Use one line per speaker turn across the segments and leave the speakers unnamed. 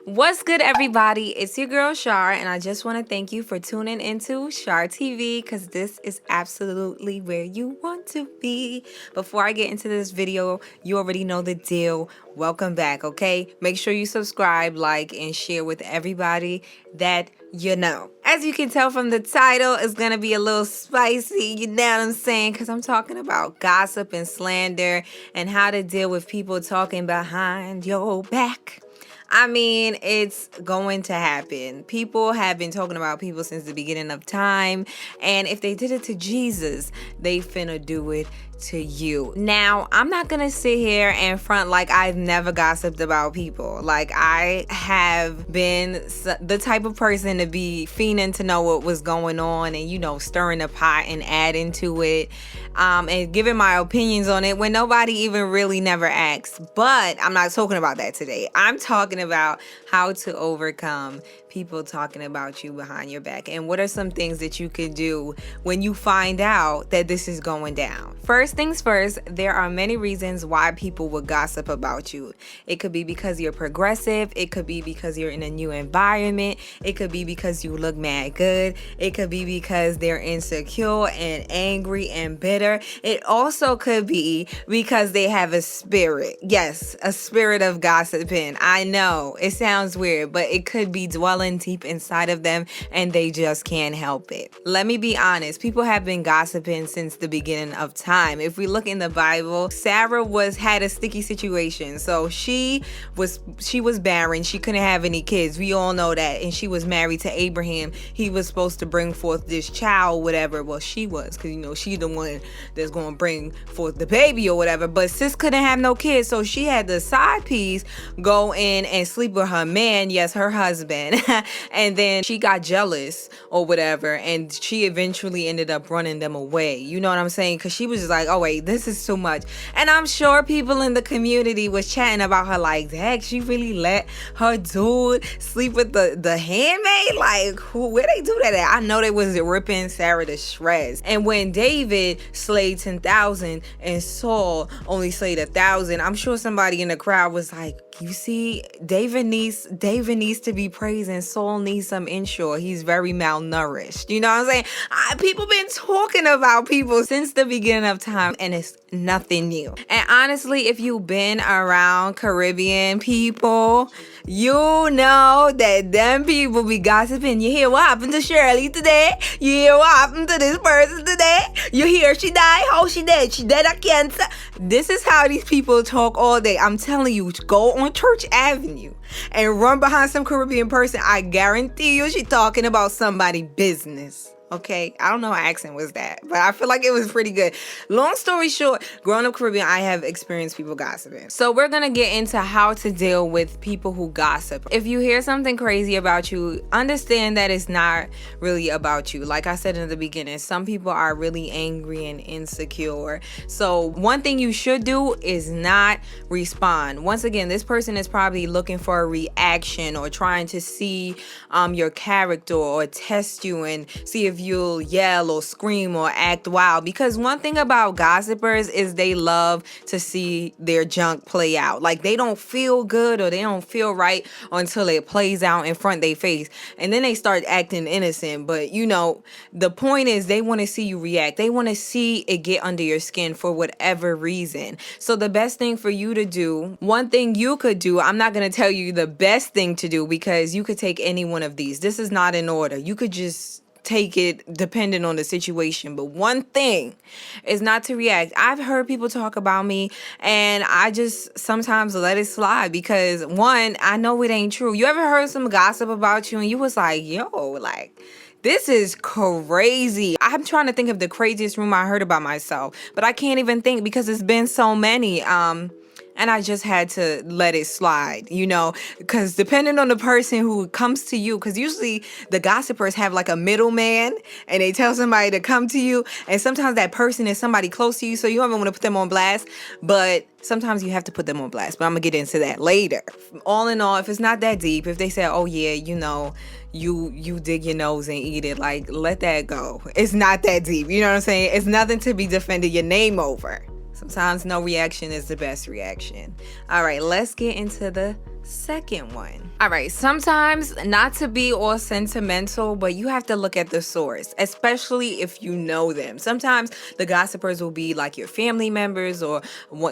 What's good, everybody? It's your girl Shar, and I just want to thank you for tuning into Shar TV because this is absolutely where you want to be. Before I get into this video, you already know the deal. Welcome back, okay? Make sure you subscribe, like, and share with everybody that you know. As you can tell from the title, it's gonna be a little spicy, you know what I'm saying? Because I'm talking about gossip and slander and how to deal with people talking behind your back. I mean, it's going to happen. People have been talking about people since the beginning of time. And if they did it to Jesus, they finna do it to you. Now, I'm not gonna sit here and front like I've never gossiped about people. Like, I have been the type of person to be fiending to know what was going on and, you know, stirring the pot and adding to it, and giving my opinions on it when nobody even really never asks. But I'm not talking about that today. I'm talking about how to overcome people talking about you behind your back and what are some things that you could do when you find out that this is going down. First things first, there are many reasons why people would gossip about you. It could be because you're progressive. It could be because you're in a new environment. It could be because you look mad good. It could be because they're insecure and angry and bitter. It also could be because they have a spirit. Yes, a spirit of gossiping. I know it sounds weird, but it could be dwelling deep inside of them and they just can't help it. Let me be honest, people have been gossiping since the beginning of time. If we look in the Bible, Sarah had a sticky situation. So she was barren. She couldn't have any kids. We all know that. And she was married to Abraham. He was supposed to bring forth this child, whatever. Well, she was, because, you know, she's the one that's going to bring forth the baby or whatever. But sis couldn't have no kids. So she had the side piece go in and sleep with her man. Yes, her husband. And then she got jealous or whatever. And she eventually ended up running them away. You know what I'm saying? Because she was just like, oh, wait, this is too much. And I'm sure people in the community was chatting about her like, dang, she really let her dude sleep with the handmaid? Like, where they do that at? I know they was ripping Sarah to shreds. And when David slayed 10,000 and Saul only slayed 1,000, I'm sure somebody in the crowd was like, you see, David needs to be praised and Saul needs some insure. He's very malnourished. You know what I'm saying? People been talking about people since the beginning of time and it's nothing new. And honestly, if you've been around Caribbean people, you know that them people be gossiping. You hear what happened to Shirley today? You hear what happened to this person today? You hear she died? How she dead? She dead of cancer? This is how these people talk all day. I'm telling you, go on Church Avenue and run behind some Caribbean person. I guarantee you she talking about somebody's business. Okay, I don't know how accent was that, but I feel like it was pretty good. Long story short, growing up Caribbean, I have experienced people gossiping. So we're gonna get into how to deal with people who gossip. If you hear something crazy about you, understand that it's not really about you. Like I said in the beginning, some people are really angry and insecure. So one thing you should do is not respond. Once again, this person is probably looking for a reaction or trying to see your character or test you and see if you'll yell or scream or act wild. Because one thing about gossipers is they love to see their junk play out. Like, they don't feel good or they don't feel right until it plays out in front of their face. And then they start acting innocent. But, you know, the point is they want to see you react. They want to see it get under your skin for whatever reason. So the best thing for you to do, one thing you could do, I'm not going to tell you the best thing to do because you could take any one of these. This is not in order. You could just take it depending on the situation. But one thing is not to react. I've heard people talk about me and I just sometimes let it slide because, one, I know it ain't true. You ever heard some gossip about you and you was like, yo, like, this is crazy. I'm trying to think of the craziest rumor I heard about myself, but I can't even think because it's been so many. And I just had to let it slide, you know, because depending on the person who comes to you, because usually the gossipers have like a middleman and they tell somebody to come to you. And sometimes that person is somebody close to you. So you don't even want to put them on blast. But sometimes you have to put them on blast. But I'm going to get into that later. All in all, if it's not that deep, if they say, oh, yeah, you know, you dig your nose and eat it, like, let that go. It's not that deep. You know what I'm saying? It's nothing to be defending your name over. Sometimes no reaction is the best reaction. All right, let's get into the Second one. All right, sometimes, not to be all sentimental, but you have to look at the source, especially if you know them. Sometimes the gossipers will be like your family members or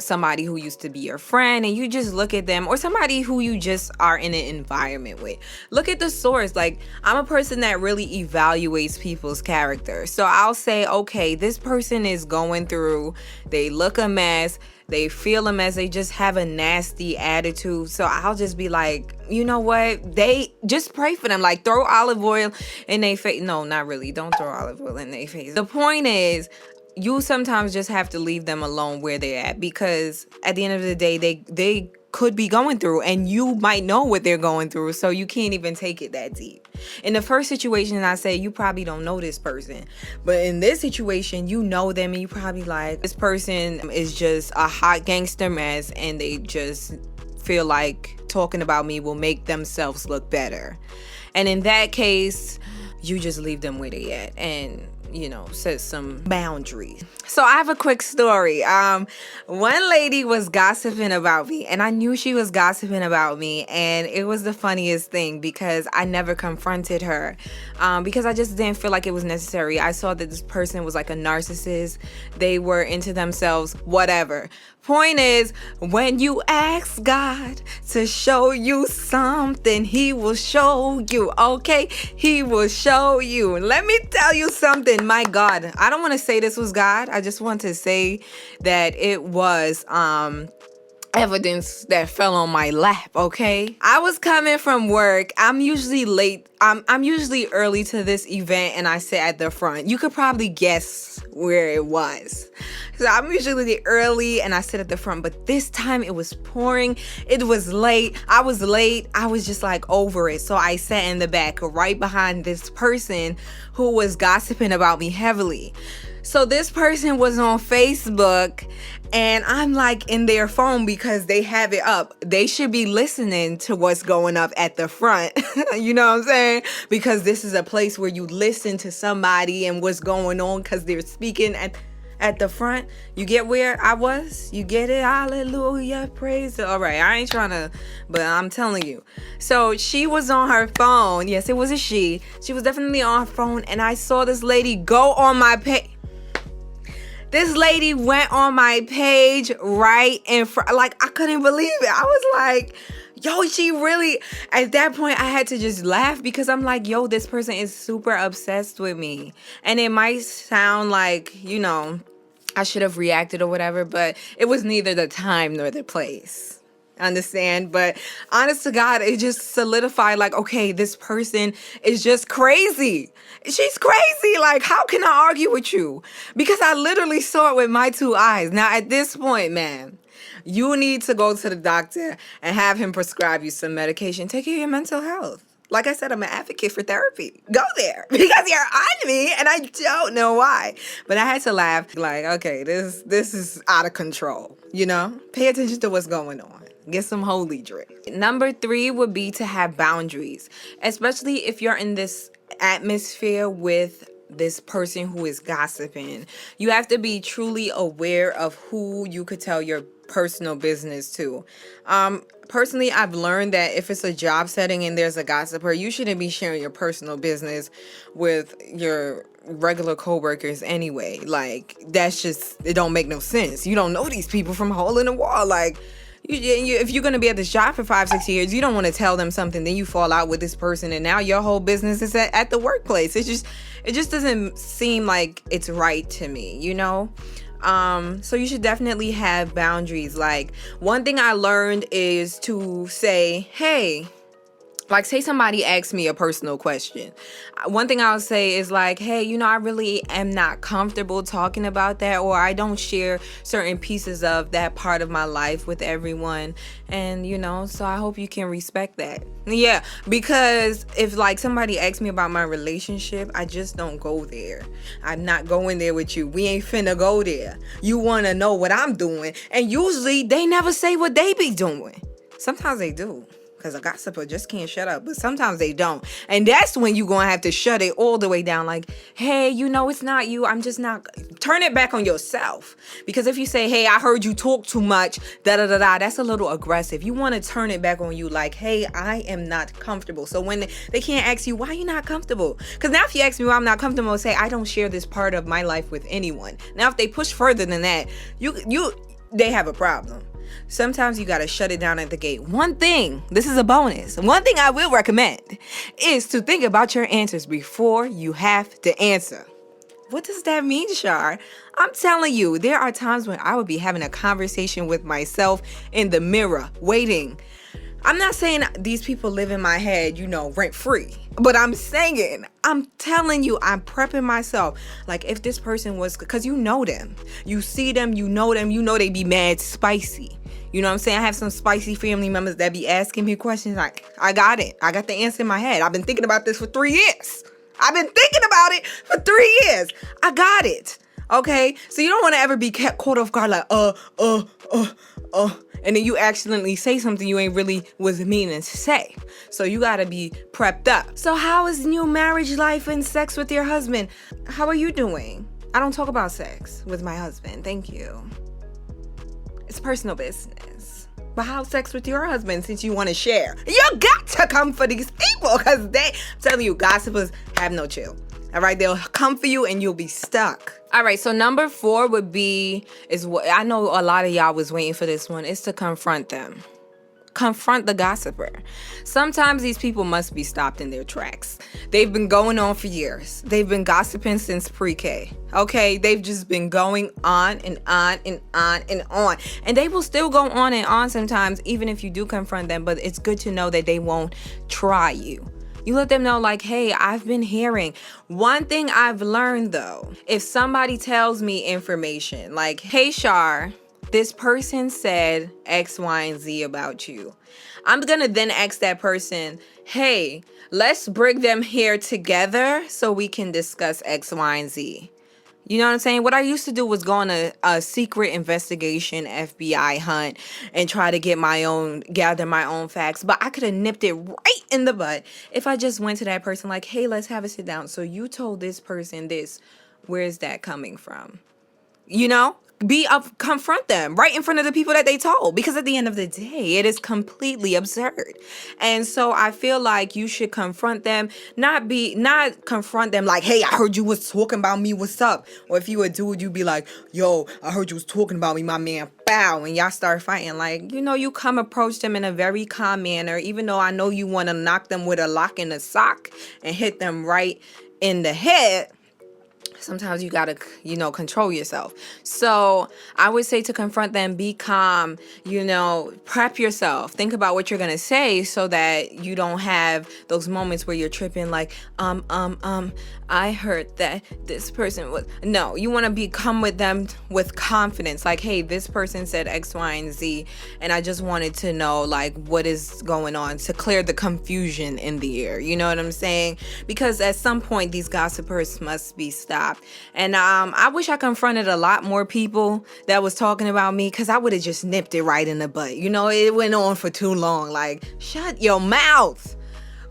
somebody who used to be your friend, and you just look at them, or somebody who you just are in an environment with. Look at the source. Like, I'm a person that really evaluates people's character. So I'll say, okay, this person is going through, they look a mess, they feel a mess, they just have a nasty attitude. So I'll just be like, you know what? They just pray for them. Like, throw olive oil in their face. No, not really. Don't throw olive oil in their face. The point is, you sometimes just have to leave them alone where they're at, because at the end of the day, they could be going through, and you might know what they're going through, so you can't even take it that deep. In the first situation, I say you probably don't know this person, but in this situation, you know them, and you probably like, this person is just a hot gangster mess, and they just feel like talking about me will make themselves look better. And in that case, you just leave them where they at, and set some boundaries. So I have a quick story. One lady was gossiping about me, and I knew she was gossiping about me, and it was the funniest thing because I never confronted her, because I just didn't feel like it was necessary. I saw that this person was like a narcissist. They were into themselves, whatever. Point is, when you ask God to show you something, he will show you, okay? He will show you. Let me tell you something, my God. I don't want to say this was God. I just want to say that it was evidence that fell on my lap, okay? I was coming from work. I'm usually late. I'm usually early to this event, and I sit at the front. You could probably guess where it was. So I'm usually early and I sit at the front, but this time it was pouring. It was late. I was late. I was just like over it. So I sat in the back right behind this person who was gossiping about me heavily. So this person was on Facebook, and I'm like in their phone because they have it up. They should be listening to what's going up at the front. You know what I'm saying? Because this is a place where you listen to somebody and what's going on, because they're speaking at the front. You get where I was? You get it? Hallelujah. Praise the... All right, I ain't trying to, but I'm telling you. So she was on her phone. Yes, it was a she. She was definitely on her phone, and I saw this lady go on my page. This lady went on my page right in front. Like, I couldn't believe it. I was like, yo, she really... At that point, I had to just laugh, because I'm like, yo, this person is super obsessed with me. And it might sound like, I should have reacted or whatever, but it was neither the time nor the place. Understand? But honest to God, it just solidified, like, okay, this person is just crazy. She's crazy. Like, how can I argue with you? Because I literally saw it with my two eyes. Now, at this point, man, you need to go to the doctor and have him prescribe you some medication. Take care of your mental health. Like I said, I'm an advocate for therapy. Go there, because you're on me, and I don't know why. But I had to laugh. Like, okay, this is out of control. Pay attention to what's going on. Get some holy drink. Number 3 would be to have boundaries, especially if you're in this atmosphere with this person who is gossiping. You have to be truly aware of who you could tell your personal business to. Personally, I've learned that if it's a job setting and there's a gossiper, you shouldn't be sharing your personal business with your regular coworkers anyway. Like, that's just, it don't make no sense. You don't know these people from a hole in the wall. Like, if you're going to be at this job for 5-6 years, you don't want to tell them something, then you fall out with this person, and now your whole business is at the workplace. It just doesn't seem like it's right to me, So you should definitely have boundaries. Like, one thing I learned is to say, hey, like, say somebody asks me a personal question. One thing I'll say is like, hey, I really am not comfortable talking about that, or I don't share certain pieces of that part of my life with everyone. And, so I hope you can respect that. Yeah, because if like somebody asks me about my relationship, I just don't go there. I'm not going there with you. We ain't finna go there. You want to know what I'm doing. And usually they never say what they be doing. Sometimes they do. because a gossiper just can't shut up, but sometimes they don't. And that's when you're going to have to shut it all the way down. Like, hey, it's not you. I'm just not. Turn it back on yourself. Because if you say, hey, I heard you talk too much, that's a little aggressive. You want to turn it back on you like, hey, I am not comfortable. So when they can't ask you, why are you not comfortable? Because now if you ask me why I'm not comfortable, say, I don't share this part of my life with anyone. Now, if they push further than that, they have a problem. Sometimes you got to shut it down at the gate. One thing, this is a bonus. One thing I will recommend is to think about your answers before you have to answer. What does that mean, Shar? I'm telling you, there are times when I would be having a conversation with myself in the mirror, waiting. I'm not saying these people live in my head, rent free. But I'm telling you, I'm prepping myself. Like if this person was, because you know them. You see them, they be mad spicy. You know what I'm saying? I have some spicy family members that be asking me questions like, I got it. I got the answer in my head. I've been thinking about this for 3 years. I got it. Okay? So you don't want to ever be caught off guard like, and then you accidentally say something you ain't really was meaning to say. So you gotta be prepped up. So how is new marriage life and sex with your husband? How are you doing? I don't talk about sex with my husband. Thank you. It's personal business. But how's sex with your husband since you want to share? You got to come for these people because I'm telling you, gossipers have no chill. All right, they'll come for you and you'll be stuck. All right, so number 4 would be, is what I know a lot of y'all was waiting for this one, is to confront them. Confront the gossiper. Sometimes these people must be stopped in their tracks. They've been going on for years. They've been gossiping since pre-K. Okay, they've just been going on and on and on and on. And they will still go on and on sometimes, even if you do confront them. But it's good to know that they won't try you. You let them know like, hey, I've been hearing. One thing I've learned though, if somebody tells me information like, hey, Shar, this person said X, Y, and Z about you. I'm going to then ask that person, hey, let's bring them here together so we can discuss X, Y, and Z. You know what I'm saying? What I used to do was go on a secret investigation FBI hunt and try to gather my own facts. But I could have nipped it right in the butt if I just went to that person like, hey, let's have a sit down. So you told this person this. Where's that coming from? Confront them right in front of the people that they told, because at the end of the day, it is completely absurd. And so I feel like you should confront them, not confront them like, hey, I heard you was talking about me, what's up? Or if you a dude, you be like, yo, I heard you was talking about me, my man, bow, and y'all start fighting. Like, you come approach them in a very calm manner, even though I know you want to knock them with a lock in the sock and hit them right in the head. Sometimes you gotta, control yourself. So I would say to confront them, be calm, prep yourself. Think about what you're gonna say so that you don't have those moments where you're tripping like, I heard that this person was. No, you wanna come with them with confidence. Like, hey, this person said X, Y, and Z, and I just wanted to know like what is going on to clear the confusion in the air. You know what I'm saying? Because at some point these gossipers must be stopped. And I wish I confronted a lot more people that was talking about me, because I would have just nipped it right in the butt. It went on for too long. Like, shut your mouth.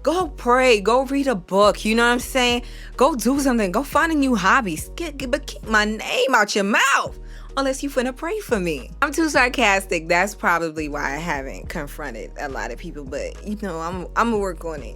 Go pray. Go read a book. You know what I'm saying? Go do something. Go find a new hobby. But keep my name out your mouth. Unless you finna pray for me. I'm too sarcastic. That's probably why I haven't confronted a lot of people. But, I'm gonna work on it.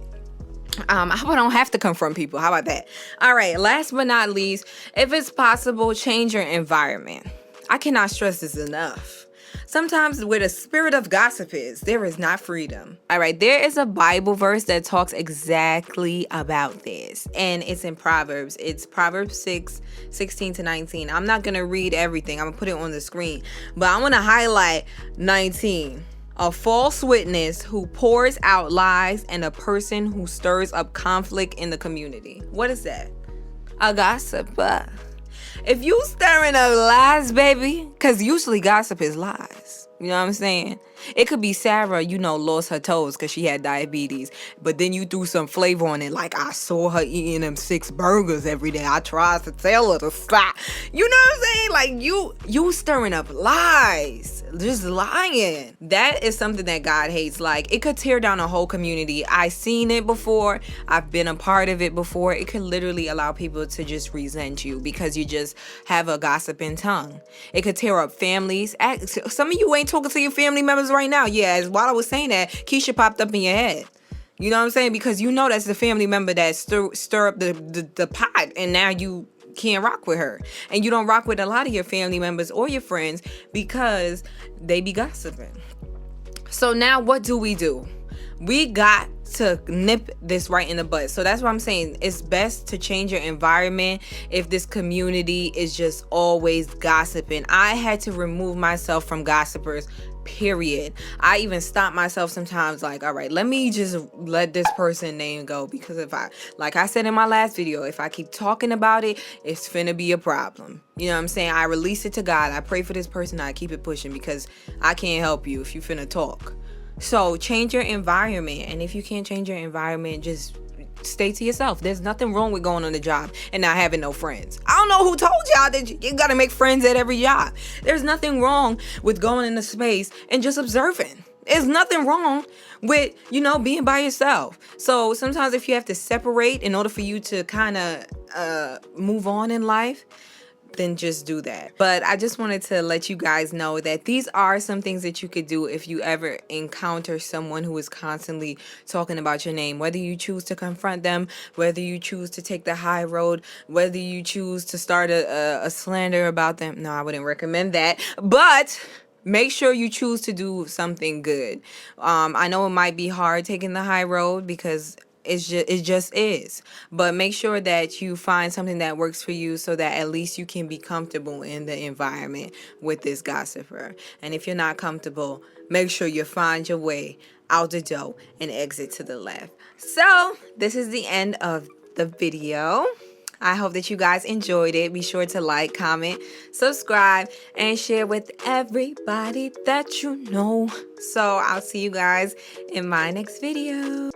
I hope I don't have to confront people. How about that? All right, last but not least, if it's possible, change your environment. I cannot stress this enough. Sometimes where the spirit of gossip is, there is not freedom. All right, there is a Bible verse that talks exactly about this, and it's in Proverbs. It's Proverbs 6:16-19. I'm not going to read everything. I'm going to put it on the screen, but I want to highlight 19. A false witness who pours out lies and a person who stirs up conflict in the community. What is that? A gossiper. If you stirring up lies, baby, because usually gossip is lies. You know what I'm saying? It could be Sarah, you know, lost her toes because she had diabetes, but then you threw some flavor on it. Like, I saw her eating them 6 burgers every day. I tried to tell her to stop. You know what I'm saying? Like, you stirring up lies. Just lying. That is something that God hates. Like, it could tear down a whole community. I've seen it before. I've been a part of it before. It could literally allow people to just resent you because you just have a gossiping tongue. It could tear up families. Some of you ain't talking to your family members right now. Yeah, while I was saying that, Keisha popped up in your head. You know what I'm saying? Because you know that's the family member that stir up the pot, and now you can't rock with her. And you don't rock with a lot of your family members or your friends because they be gossiping. So now what do? We got to nip this right in the butt. So that's what I'm saying. It's best to change your environment if this community is just always gossiping. I had to remove myself from gossipers, period. I even stop myself sometimes, like, all right, let me just let this person name go, because if I, like I said in my last video, if I keep talking about it, it's finna be a problem. You know what I'm saying? I release it to God. I pray for this person. I keep it pushing because I can't help you if you finna talk. So change your environment. And if you can't change your environment, just stay to yourself. There's nothing wrong with going on the job and not having no friends. I don't know who told y'all that you gotta make friends at every job. There's nothing wrong with going into space and just observing. There's nothing wrong with, you know, being by yourself. So sometimes if you have to separate in order for you to kind of move on in life, then just do that. But I just wanted to let you guys know that these are some things that you could do if you ever encounter someone who is constantly talking about your name, whether you choose to confront them, whether you choose to take the high road, whether you choose to start a slander about them. No, I wouldn't recommend that, but make sure you choose to do something good. I know it might be hard taking the high road because it just is, but make sure that you find something that works for you so that at least you can be comfortable in the environment with this gossiper. And if you're not comfortable, make sure you find your way out the door and exit to the left. So this is the end of the video. I hope that you guys enjoyed it. Be sure to like, comment, subscribe, and share with everybody that you know. So I'll see you guys in my next video.